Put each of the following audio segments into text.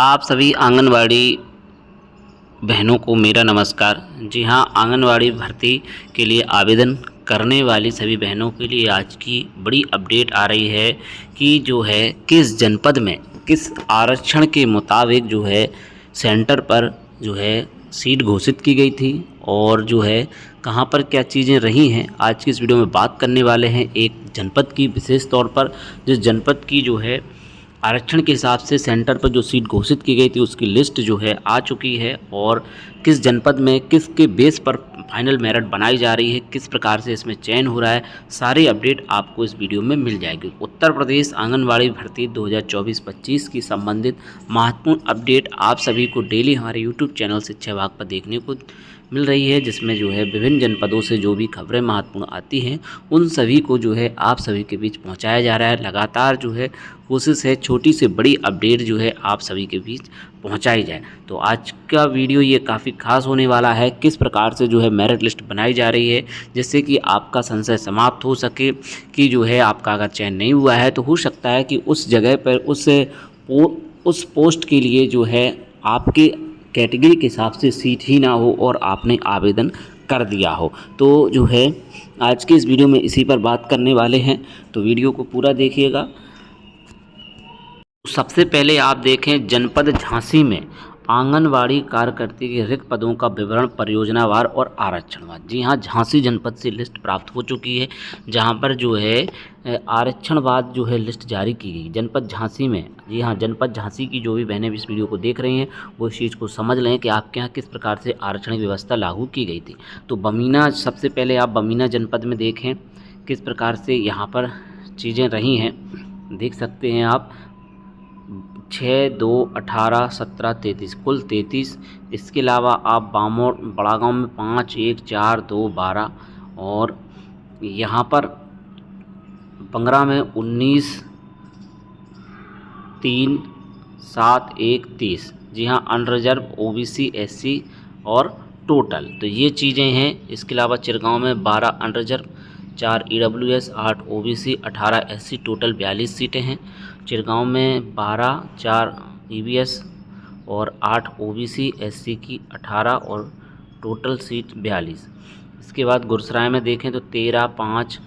आप सभी आंगनवाड़ी बहनों को मेरा नमस्कार। जी हाँ, आंगनवाड़ी भर्ती के लिए आवेदन करने वाली सभी बहनों के लिए आज की बड़ी अपडेट आ रही है कि जो है किस जनपद में किस आरक्षण के मुताबिक जो है सेंटर पर जो है सीट घोषित की गई थी और जो है कहाँ पर क्या चीज़ें रही हैं। आज की इस वीडियो में बात करने वाले हैं एक जनपद की, विशेष तौर पर जिस जनपद की जो है आरक्षण के हिसाब से सेंटर पर जो सीट घोषित की गई थी उसकी लिस्ट जो है आ चुकी है और किस जनपद में किसके बेस पर फाइनल मेरिट बनाई जा रही है, किस प्रकार से इसमें चयन हो रहा है, सारी अपडेट आपको इस वीडियो में मिल जाएगी। उत्तर प्रदेश आंगनवाड़ी भर्ती 2024-25 की संबंधित महत्वपूर्ण अपडेट आप सभी को डेली हमारे यूट्यूब चैनल शिक्षा विभाग पर देखने को मिल रही है, जिसमें जो है विभिन्न जनपदों से जो भी खबरें महत्वपूर्ण आती हैं उन सभी को जो है आप सभी के बीच पहुंचाया जा रहा है। लगातार जो है कोशिश है छोटी से बड़ी अपडेट जो है आप सभी के बीच पहुंचाई जाए। तो आज का वीडियो ये काफ़ी खास होने वाला है, किस प्रकार से जो है मेरिट लिस्ट बनाई जा रही है, जिससे कि आपका संशय समाप्त हो सके कि जो है आपका अगर चयन नहीं हुआ है तो हो सकता है कि उस जगह पर उस पोस्ट के लिए जो है आपके कैटेगरी के हिसाब से सीट ही ना हो और आपने आवेदन कर दिया हो। तो जो है आज के इस वीडियो में इसी पर बात करने वाले हैं, तो वीडियो को पूरा देखिएगा। सबसे पहले आप देखें जनपद झांसी में आंगनवाड़ी कार्यकर्ता के रिक्त पदों का विवरण परियोजनावार और आरक्षणवार। जी हाँ, झांसी जनपद से लिस्ट प्राप्त हो चुकी है, जहां पर जो है आरक्षणवाद जो है लिस्ट जारी की गई जनपद झांसी में। जी हाँ, जनपद झांसी की जो भी बहनें इस वीडियो को देख रही हैं वो इस चीज़ को समझ लें कि आपके यहाँ किस प्रकार से आरक्षण व्यवस्था लागू की गई थी। तो बमीना, सबसे पहले आप बमीना जनपद में देखें किस प्रकार से यहाँ पर चीज़ें रही हैं। देख सकते हैं आप 6, 2, 18, 17, 33, कुल 33। इसके अलावा आप बामोर बड़ा गांव में 5, 1, 4, 2, 12 और यहाँ पर 15 में 19, 3, 7, 1, 30। जी हाँ, अनरिजर्व, ओबीसी, एससी और टोटल, तो ये चीज़ें हैं। इसके अलावा चिरगांव में 12 unreserved, 4 EWS, 8 OBC, 18 SC, total 42 सीटें हैं। चिरगांव में 12, 4 ईवीएस और 8 ओबीसी, एससी की 18 और टोटल सीट 42। इसके बाद गुरसराय में देखें तो 13, 5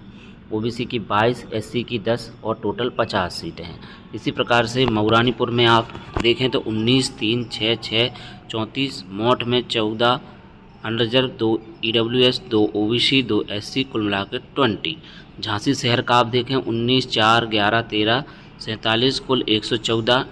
ओबीसी की 22, एससी की 10 और टोटल 50 सीटें हैं। इसी प्रकार से मऊरानीपुर में आप देखें तो 19, 3, 6, 6, 34, मौठ में 14 अनरिजर्व, 2 ईडब्ल्यूएस, 2 ओबीसी, 2 एससी, कुल मिलाकर 20। झांसी शहर का आप देखें 19, 4, 11, 13, 47, कुल 114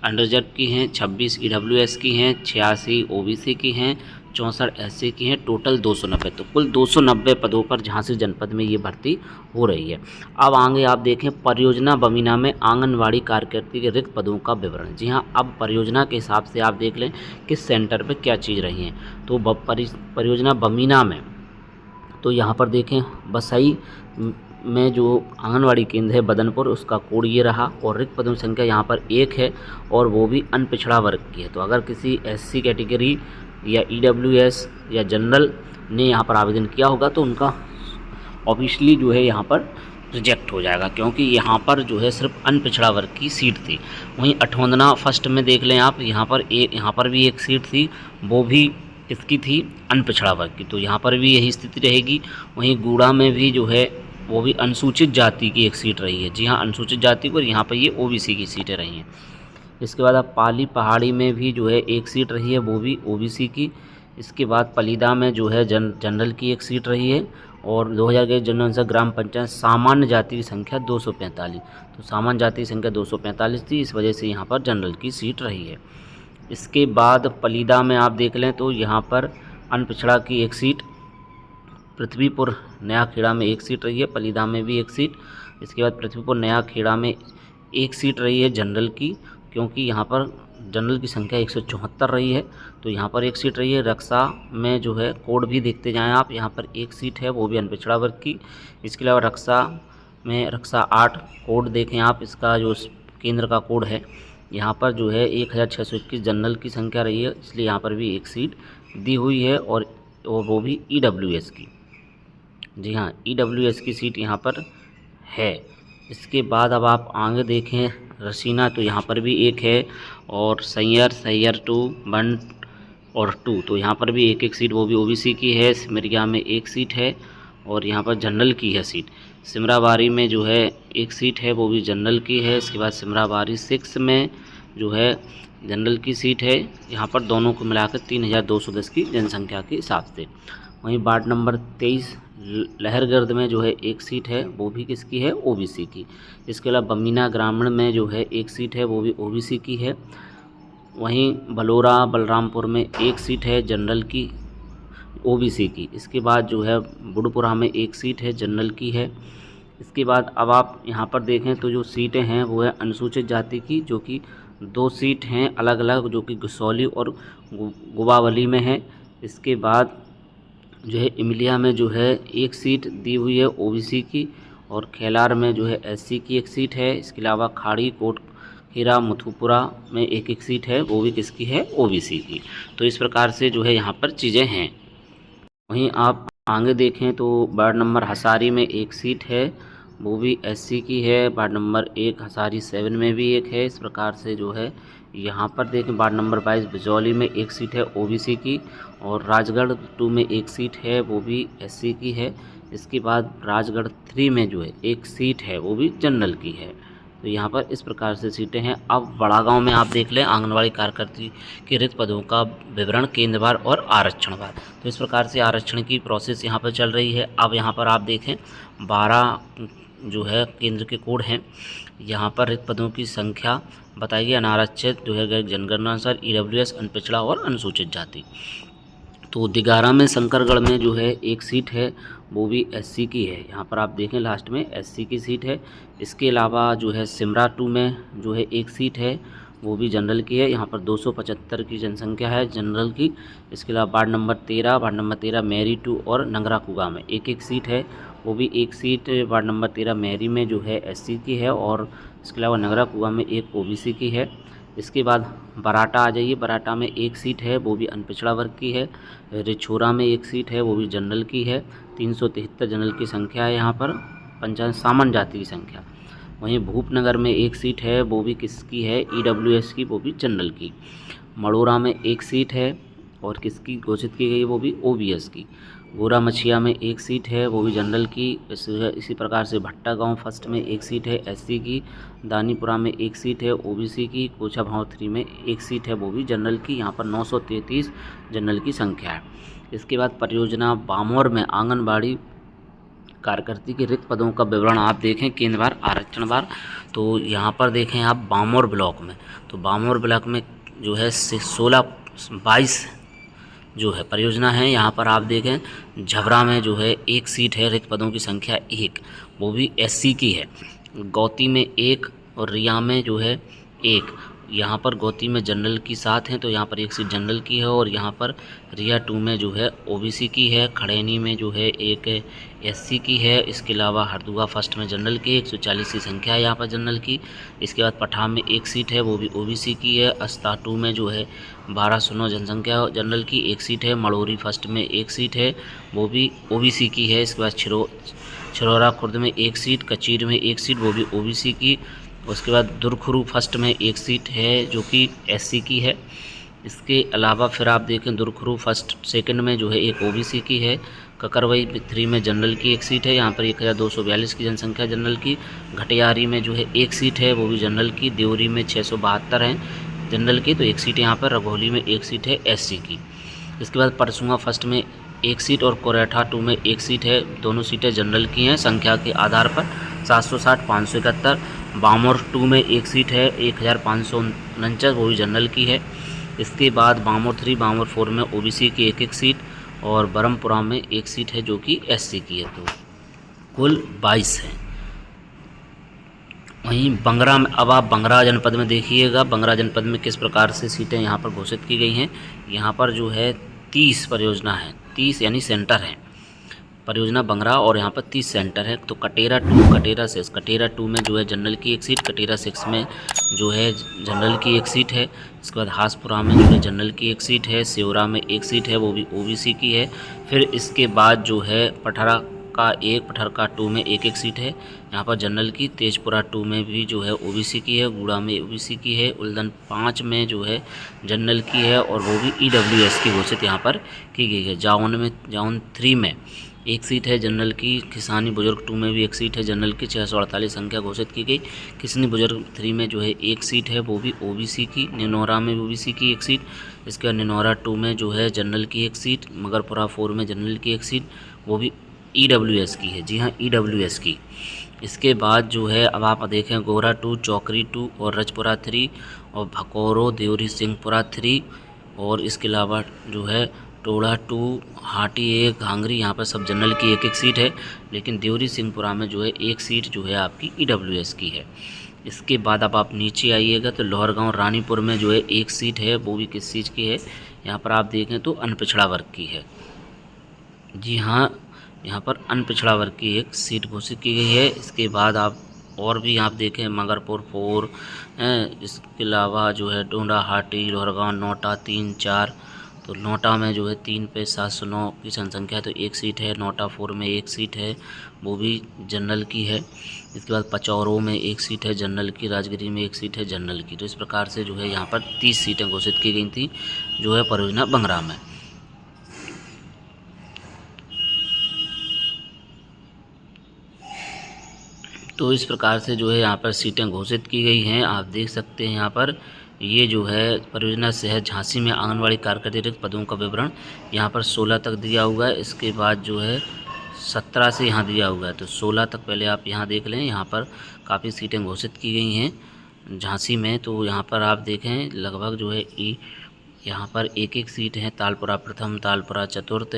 अनरिजर्व की हैं, 26 ईडब्ल्यूएस की हैं, 86 ओबीसी की हैं, 64 एससी की हैं, टोटल 290। तो कुल 290 पदों पर झांसी जनपद में ये भर्ती हो रही है। अब आगे आप देखें परियोजना बमीना में आंगनवाड़ी कार्यकर्ता के रिक्त पदों का विवरण। जी हाँ, अब परियोजना के हिसाब से आप देख लें किस सेंटर पर क्या चीज़ रही है। तो परियोजना बमीना में तो यहाँ पर देखें बसई में जो आंगनवाड़ी केंद्र है बदनपुर, उसका कोड ये रहा और रिक्त पदों की संख्या यहाँ पर 1 है और वो भी अनपिछड़ा वर्ग की है। तो अगर किसी एससी कैटेगरी या ईडब्ल्यूएस या जनरल ने यहाँ पर आवेदन किया होगा तो उनका ऑफिशियली जो है यहाँ पर रिजेक्ट हो जाएगा, क्योंकि यहाँ पर जो है सिर्फ अनपिछड़ा वर्ग की सीट थी। वहीं अठवंदना फर्स्ट में देख लें आप, यहाँ पर भी एक सीट थी, वो भी किसकी थी, अनपिछड़ा वर्ग की। तो यहाँ पर भी यही स्थिति रहेगी। वहीं गूड़ा में भी जो है वो भी अनुसूचित जाति की एक सीट रही है। जी हाँ, अनुसूचित जाति को, यहाँ पर ये ओबीसी की सीटें रही हैं। इसके बाद अब पाली पहाड़ी में भी जो है एक सीट रही है, वो भी ओबीसी की। इसके बाद पलीदा में जो है जनरल की एक सीट रही है और 2000 के जनगणना ग्राम पंचायत सामान्य जाति की संख्या 245। तो सामान्य जाति की संख्या 245 थी, इस वजह से यहाँ पर जनरल की सीट रही है। इसके बाद पलीदा में आप देख लें तो यहाँ पर अनपिछड़ा की एक सीट, पृथ्वीपुर नया खेड़ा में एक सीट रही है, पलीदा में भी एक सीट। इसके बाद पृथ्वीपुर नया खेड़ा में एक सीट रही है जनरल की, क्योंकि यहाँ पर जनरल की संख्या 174 रही है, तो यहाँ पर एक सीट रही है। रक्षा में जो है कोड भी देखते जाएं आप, यहाँ पर एक सीट है, वो भी अनपिछड़ा वर्ग की। इसके अलावा रक्षा में रक्षा 8 कोड देखें आप, इसका जो केंद्र का कोड है, यहाँ पर जो है 1621 जनरल की संख्या रही है, इसलिए यहाँ पर भी एक सीट दी हुई है और वो भी ईडब्ल्यूएस की। जी हाँ, ईडब्ल्यूएस की सीट यहाँ पर है। इसके बाद अब आप आगे देखें रसीना तो यहाँ पर भी एक है, और सैयर 2 1 और 2 तो यहाँ पर भी एक एक सीट वो भी ओबीसी की है। सिमरिया में एक सीट है और यहाँ पर जनरल की है सीट। सिमराबारी में जो है एक सीट है वो भी जनरल की है। इसके बाद सिमराबारी 6 में जो है जनरल की सीट है। यहाँ पर दोनों को मिलाकर 3210 की जनसंख्या के हिसाब से। वहीं वार्ड नंबर 23 लहरगर्द में जो है एक सीट है वो भी किसकी है, ओबीसी की। इसके अलावा बमीना ग्रामीण में जो है एक सीट है वो भी ओबीसी की है। वहीं बलोरा बलरामपुर में एक सीट है जनरल की, ओबीसी की। इसके बाद जो है बुढ़पुरा में एक सीट है जनरल की है। इसके बाद अब आप यहाँ पर देखें तो जो सीटें हैं वो है अनुसूचित जाति की, जो कि 2 सीट हैं अलग अलग, जो कि गसौली और गुबावली में है। इसके बाद जो है इमलिया में जो है एक सीट दी हुई है ओबीसी की, और खेलार में जो है एससी की एक सीट है। इसके अलावा खाड़ी कोटखेरा मथुपुरा में एक एक सीट है वो भी किसकी है, ओबीसी की। तो इस प्रकार से जो है यहाँ पर चीज़ें हैं। वहीं आप आगे देखें तो वार्ड नंबर हसारी में एक सीट है वो भी एससी की है। वार्ड नंबर 1 हसारी 7 में भी एक है। इस प्रकार से जो है यहाँ पर देखें वार्ड नंबर 22 बिजौली में एक सीट है ओबीसी की, और राजगढ़ 2 में एक सीट है वो भी एससी की है। इसके बाद राजगढ़ 3 में जो है एक सीट है वो भी जनरल की है। तो यहाँ पर इस प्रकार से सीटें हैं। अब बड़ा गांव में आप देख लें आंगनवाड़ी कार्यकर्त्री के रिक्त पदों का विवरण केंद्रवार और आरक्षणवार। तो इस प्रकार से आरक्षण की प्रोसेस यहाँ पर चल रही है। अब यहाँ पर आप देखें 12 जो है केंद्र के कोड हैं। यहाँ पर रिक्त पदों की संख्या बताइए। अनारक्षित जो है जनगणना अनुसार ईडब्ल्यूएस, अनपिछड़ा और अनुसूचित जाति। तो दिगारा में शंकरगढ़ में जो है एक सीट है वो भी एससी की है। यहाँ पर आप देखें लास्ट में एससी की सीट है। इसके अलावा जो है सिमरा 2 में जो है एक सीट है वो भी जनरल की है। यहाँ पर 275 की जनसंख्या है जनरल की। इसके अलावा वार्ड नंबर 13 मैरी 2 और नंगरा कुगा में एक एक सीट है वो भी एक सीट वार्ड नंबर 13 मैरी में जो है एससी की है, और इसके अलावा नंगरा कुगा में एक ओबीसी की है। इसके बाद बराटा आ जाइए, बराटा में एक सीट है वो भी अनपिछड़ा वर्ग की है। रिछोरा में एक सीट है वो भी जनरल की है। 373 जनरल की संख्या है यहाँ पर, पंचायत सामान्य जाति की संख्या। वहीं भूपनगर में एक सीट है वो भी किसकी है, ईडब्ल्यूएस की, वो भी जनरल की। मड़ोरा में एक सीट है और किसकी घोषित की गई, वो भी ओबीएस की। गोरा मछिया में एक सीट है वो भी जनरल की। इसी प्रकार से भट्टा गांव फर्स्ट में एक सीट है एससी की। दानीपुरा में एक सीट है ओबीसी की। कोचा भाव 3 में एक सीट है वो भी जनरल की। यहाँ पर 933 जनरल की संख्या है। इसके बाद परियोजना बामोर में आंगनबाड़ी कार्यकर्ती के रिक्त पदों का विवरण आप देखें केंद्रवार आरक्षणवार। तो यहाँ पर देखें आप बामोर ब्लॉक में, तो बामोर ब्लॉक में जो है 22 जो है परियोजना है। यहाँ पर आप देखें झबरा में जो है एक सीट है, रिक्त पदों की संख्या 1, वो भी एससी की है। गौती में 1 और रिया में जो है 1। यहाँ पर गौती में जनरल की 7 हैं तो यहाँ पर एक सीट जनरल की है, और यहाँ पर रिया 2 में जो है ओबीसी की है। खड़ैनी में जो है एक एससी की है। इसके अलावा हरदुआ फर्स्ट में जनरल की 140 की संख्या है यहाँ पर जनरल की। इसके बाद पठान में एक सीट है वो भी ओबीसी की है। अस्ता 2 में जो है 1209 जनसंख्या जनरल की, एक सीट है। मड़ोरी फर्स्ट में एक सीट है वो भी ओबीसी की है। इसके बाद छिरोरा खुर्द में एक सीट, कचीर में एक सीट वो भी ओबीसी की। उसके बाद दुरखुरू फर्स्ट में एक सीट है जो कि एससी की है। इसके अलावा फिर आप देखें दुरखुरू फर्स्ट सेकंड में जो है एक ओबीसी की है। ककरवई 3 में जनरल की एक सीट है, यहाँ पर 1242 की जनसंख्या जनरल की। घटियारी में जो है एक सीट है वो भी जनरल की। देवरी में 672 हैं जनरल की, तो एक सीट यहाँ पर। रघोली में एक सीट है एससी की। इसके बाद परसुआ फर्स्ट में एक सीट और कोरेठा 2 में एक सीट है। दोनों सीटें जनरल की हैं संख्या के आधार पर 760 571। बामोर 2 में एक सीट है 1549, वो भी जनरल की है। इसके बाद बामोर 3 बामोर 4 में ओबीसी की एक सीट, और बरमपुरा में एक सीट है जो कि एससी की है। तो कुल 22 हैं। वहीं बंगरा में, अब आप बंगरा जनपद में देखिएगा बंगरा जनपद में किस प्रकार से सीटें यहाँ पर घोषित की गई हैं। यहाँ पर जो है 30 परियोजना है, 30 यानी सेंटर हैं परियोजना बंगरा, और यहाँ पर 30 सेंटर है। तो कटेरा 2 में जो है जनरल की एक सीट। कटेरा 6 में जो है जनरल की एक सीट है। इसके बाद हासपुरा में जो है जनरल की एक सीट है। सेवरा में एक सीट है वो भी ओबीसी की है। फिर इसके बाद जो है पठारा पटरका 1, पटरका 2 में एक सीट है यहाँ पर जनरल की। तेजपुरा 2 में भी जो है ओबीसी की है। गुड़ा में ओबीसी की है। उल्दन 5 में जो है जनरल की है और वो भी ईडब्ल्यूएस की घोषित यहाँ पर की गई है। जाउन 3 में एक सीट है जनरल की। किसानी बुजुर्ग 2 में भी एक सीट है जनरल की। 648 संख्या घोषित की गई। किसानी बुजुर्ग 3 में जो है एक सीट है, वो भी ओबीसी की। निनौरा में ओबीसी की एक सीट। इसके बाद निनौरा 2 में जो है जनरल की एक सीट। मगरपुरा 4 में जनरल की एक सीट, वो भी ईडब्ल्यूएस की है। जी हाँ, ईडब्ल्यूएस की। इसके बाद जो है अब आप देखें गोरा 2, चौकरी 2 और रजपुरा 3 और भकौरो देवरी सिंहपुरा 3 और इसके अलावा जो है टोड़ा 2, हाटी 1, घांगरी, यहाँ पर सब जनरल की एक सीट है। लेकिन देवरी सिंहपुरा में जो है एक सीट जो है आपकी ईडब्ल्यूएस की है। इसके बाद अब आप नीचे आइएगा तो लोहरगांव रानीपुर में जो है एक सीट है, वो भी किस चीज़ की है यहाँ पर आप देखें तो अनपिछड़ा वर्ग की है। जी हाँ, यहाँ पर अनपिछड़ा वर्ग की एक सीट घोषित की गई है। इसके बाद आप और भी आप देखें मगरपुर 4 हैं। इसके अलावा जो है डोंडा, हाटी, लोहरगांव, नोटा 3, 4। तो नोटा में जो है 3 पे 709 की जनसंख्या तो एक सीट है। नोटा 4 में एक सीट है, वो भी जनरल की है। इसके बाद पचौरों में एक सीट है जनरल की। राजगिरी में एक सीट है जनरल की। तो इस प्रकार से जो है यहाँ पर 30 सीटें घोषित की गई थी जो है परियोजना बंगरा में। तो इस प्रकार से जो है यहाँ पर सीटें घोषित की गई हैं। आप देख सकते हैं यहाँ पर ये जो है परियोजना शहर झांसी में आंगनवाड़ी कार्यकर्ता रिक्त पदों का विवरण यहाँ पर 16 तक दिया हुआ है। इसके बाद जो है 17 से यहाँ दिया हुआ है, तो 16 तक पहले आप यहाँ देख लें। यहाँ पर काफ़ी सीटें घोषित की गई हैं झांसी में। तो यहाँ पर आप देखें लगभग जो है यहाँ पर एक सीट है। तालपुरा प्रथम, तालपुरा चतुर्थ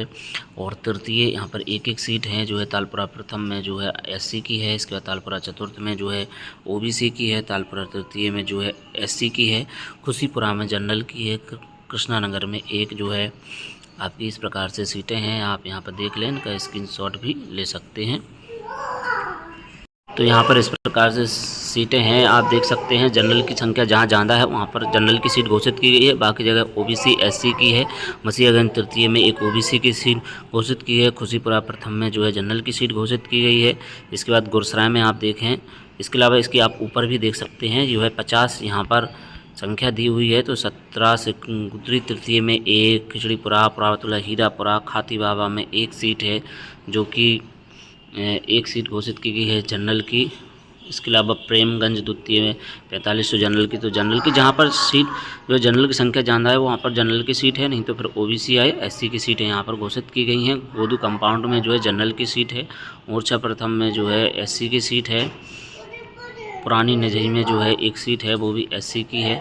और तृतीय यहाँ पर एक सीट है जो है तालपुरा प्रथम में जो है एससी की है। इसके बाद तालपुरा चतुर्थ में जो है ओबीसी की है। तालपुरा तृतीय में जो है एससी की है। खुशीपुरा में जनरल की है। कृष्णानगर में एक जो है आपकी इस प्रकार से सीटें हैं। आप यहाँ पर देख लें, इनका स्क्रीनशॉट भी ले सकते हैं। तो यहाँ पर इस प्रकार से सीटें हैं, आप देख सकते हैं। जनरल की संख्या जहाँ ज़्यादा है वहाँ पर जनरल की सीट घोषित की गई है। बाकी जगह ओबीसी एससी की है। मसीहगंज तृतीय में एक ओबीसी की सीट घोषित की है। खुशीपुरा प्रथम में जो है जनरल की सीट घोषित की गई है। इसके बाद गुरसराय में आप देखें। इसके अलावा इसकी आप ऊपर भी देख सकते हैं जो है 50 यहाँ पर संख्या दी हुई है। तो 17 से गुदरी तृतीय में एक, खिचड़ीपुरा, पुरावतुल्ला, हीरापुरा, खाती बाबा में एक सीट है जो कि एक सीट घोषित की गई है जनरल की। इसके अलावा प्रेमगंज द्वितीय में 45 जनरल की। तो जनरल की जहाँ पर सीट जो जनरल की संख्या ज़्यादा है वहाँ पर जनरल की सीट है, नहीं तो फिर ओबीसी आई एससी की सीटें यहाँ पर घोषित की गई हैं। गोदू कंपाउंड में जो है जनरल की सीट है। मोर्चा प्रथम में जो है एससी की सीट है। पुरानी नजही में जो है एक सीट है, वो भी एससी की है।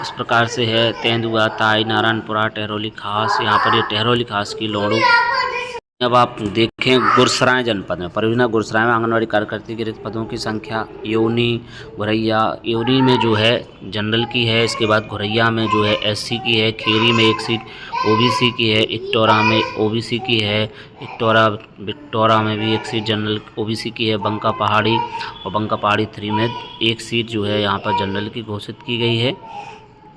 इस प्रकार से है तेंदुआ, ताई, नारायणपुरा, टहरौली खास, यहाँ पर ये टहरौली खास की लोड़ू। अब आप देखें गुरसराय जनपद में परियोजना गुरसराय में आंगनवाड़ी कार्यकर्ता के रिक्त पदों की संख्या योनी, घुरैया। योनी में जो है जनरल की है। इसके बाद घुरैया में जो है एससी की है। खेरी में एक सीट ओबीसी की है। इकटौरा में ओबीसी की है। बिटौरा में भी एक सीट जनरल ओबीसी की है। बंका पहाड़ी और बंका पहाड़ी 3 में एक सीट जो है यहाँ पर जनरल की घोषित की गई है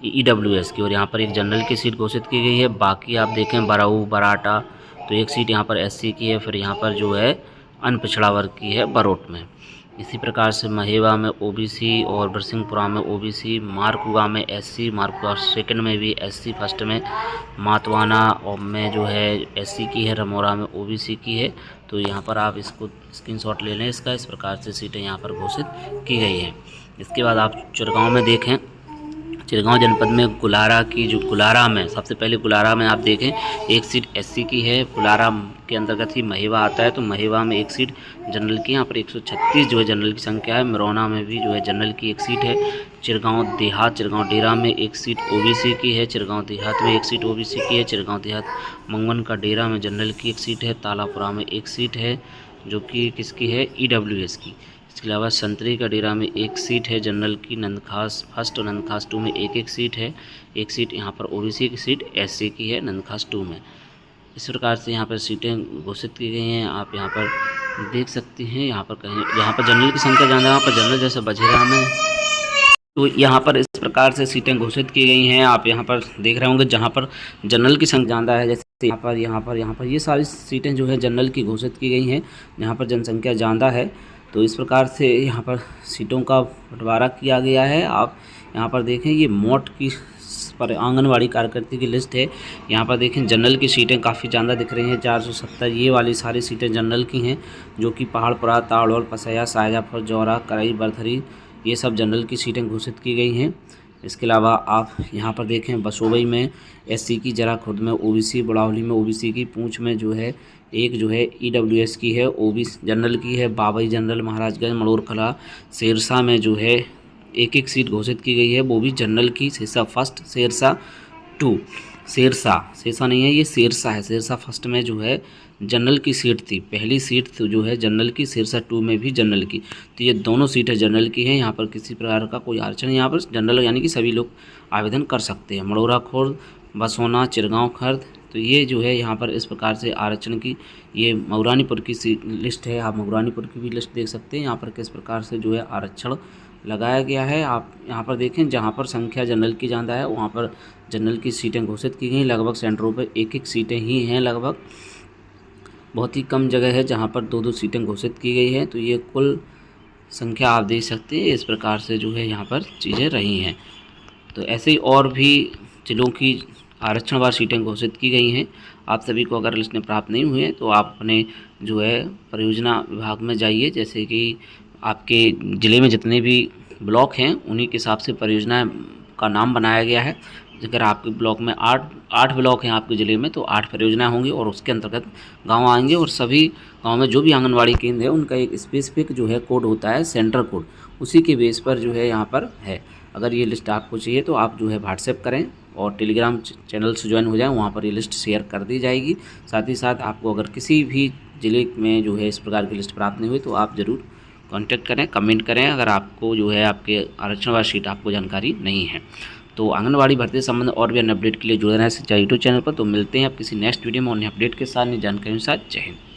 ईडब्ल्यूएस की। और यहाँ पर एक जनरल की सीट घोषित की गई है। बाकी आप देखें बराऊ, बराटा तो एक सीट यहाँ पर एससी की है। फिर यहाँ पर जो है अनपिछड़ा वर्ग की है बरोट में। इसी प्रकार से महेवा में ओबीसी और बरसिंहपुरा में ओबीसी। मारकुआ में एससी, मारकुआ सेकंड में भी एससी, फर्स्ट में। मातवाना और में जो है एससी की है। रमोरा में ओबीसी की है। तो यहाँ पर आप इसको स्क्रीनशॉट ले लें इसका। इस प्रकार से सीटें यहाँ पर घोषित की गई हैं। इसके बाद आप चिरगांव में देखें। चिरगांव जनपद में गुलारा की जो गुलारा में सबसे पहले गुलारा में आप देखें एक सीट एससी की है। गुलारा के अंतर्गत ही महेवा आता है। तो महेवा में एक सीट जनरल की, यहाँ पर 136 जो है जनरल की संख्या है। मिरौना में भी जो है जनरल की एक सीट है। चिरगांव देहात, चिरगांव डेरा में एक सीट ओबीसी की है। चिरगांव देहात में एक सीट ओबीसी की है। चिरगांव देहात मंगवन का डेरा में जनरल की एक सीट है। तालापुरा में एक सीट है जो कि किसकी है ईडब्ल्यूएस की। इसके अलावा संतरी का डेरा में एक सीट है जनरल की। नंदखास फर्स्ट और नंदखास 2 में एक सीट है। एक सीट यहाँ पर ओबीसी की सीट एससी की है नंदखास 2 में। इस प्रकार से यहाँ पर सीटें घोषित की गई हैं। आप यहाँ पर देख सकते हैं। यहाँ पर कहीं जहाँ पर जनरल की संख्या ज़्यादा है वहाँ पर जनरल जैसे बझेरा में तो यहाँ पर इस प्रकार से सीटें घोषित की गई हैं। आप यहाँ पर देख रहे होंगे जहाँ पर जनरल की संख्या ज़्यादा है जैसे यहाँ पर ये सारी सीटें जो है जनरल की घोषित की गई हैं। यहाँ पर जनसंख्या ज़्यादा है, तो इस प्रकार से यहाँ पर सीटों का बंटवारा किया गया है। आप यहाँ पर देखें, ये मोट की पर आंगनवाड़ी कार्यकर्ता की लिस्ट है। यहाँ पर देखें जनरल की सीटें काफ़ी ज़्यादा दिख रही हैं, 470। ये वाली सारी सीटें जनरल की हैं, जो कि पहाड़पुरा, ताड़ौल, पसैया, शाहजहाँपुर, जौरा, करई, बरथरी, ये सब जनरल की सीटें घोषित की गई हैं। इसके अलावा आप यहाँ पर देखें, बसोबई में एससी की, जरा खुर्द में ओबीसी, बड़ावली में ओबीसी की, पूंछ में जो है एक जो है ईडब्ल्यूएस की है, ओबीसी जनरल की है, बाबई जनरल, महाराजगंज, मड़ोरकला, सिरसा में जो है एक सीट घोषित की गई है, वो भी जनरल की। सिरसा फर्स्ट, सिरसा टू, सिरसा नहीं है, ये सिरसा है। सिरसा फर्स्ट में जो है जनरल की सीट थी, पहली सीट तो जो है जनरल की, सिरसा टू में भी जनरल की। तो ये दोनों सीटें जनरल की हैं। यहाँ पर किसी प्रकार का कोई आरक्षण, यहाँ पर जनरल यानी कि सभी लोग आवेदन कर सकते हैं। मड़ौरा खुर्द, बसोना, चिरगांव खर्द, तो ये जो है यहाँ पर इस प्रकार से आरक्षण की, ये मऊरानीपुर की लिस्ट है। आप मऊरानीपुर की भी लिस्ट देख सकते हैं, यहाँ पर किस प्रकार से जो है आरक्षण लगाया गया है। आप यहाँ पर देखें, जहाँ पर संख्या जनरल की ज़्यादा है वहाँ पर जनरल की सीटें घोषित की गई। लगभग सेंटरों पर एक सीटें ही हैं, लगभग बहुत ही कम जगह है जहाँ पर 2-2 सीटें घोषित की गई हैं। तो ये कुल संख्या आप देख सकते हैं, इस प्रकार से जो है यहाँ पर चीज़ें रही हैं। तो ऐसे ही और भी जिलों की आरक्षणवार सीटें घोषित की गई हैं। आप सभी को अगर लिस्टें प्राप्त नहीं हुई हैं तो आप अपने जो है परियोजना विभाग में जाइए, जैसे कि आपके ज़िले में जितने भी ब्लॉक हैं उन्हीं के हिसाब से परियोजना का नाम बनाया गया है। अगर आपके ब्लॉक में 8 ब्लॉक हैं आपके ज़िले में, तो 8 परियोजनाएं होंगी और उसके अंतर्गत गांव आएंगे, और सभी गांव में जो भी आंगनवाड़ी केंद्र है उनका एक स्पेसिफिक जो है कोड होता है, सेंटर कोड, उसी के बेस पर जो है यहाँ पर है। अगर ये लिस्ट आपको चाहिए तो आप जो है व्हाट्सएप करें और टेलीग्राम चैनल से ज्वाइन हो जाएं, वहाँ पर ये लिस्ट शेयर कर दी जाएगी। साथ ही साथ आपको अगर किसी भी ज़िले में जो है इस प्रकार की लिस्ट प्राप्त नहीं हुई तो आप ज़रूर कांटेक्ट करें, कमेंट करें, अगर आपको जो है आपके आरक्षणवार सीट आपको जानकारी नहीं है। तो आंगनवाड़ी भर्ती संबंध और भी अन्य अपडेट के लिए जुड़े रहें सिंचाई यूट्यूब चैनल पर। तो मिलते हैं आप किसी नेक्स्ट वीडियो में अन्य अपडेट के साथ, नई जानकारी के साथ। जय हिंद।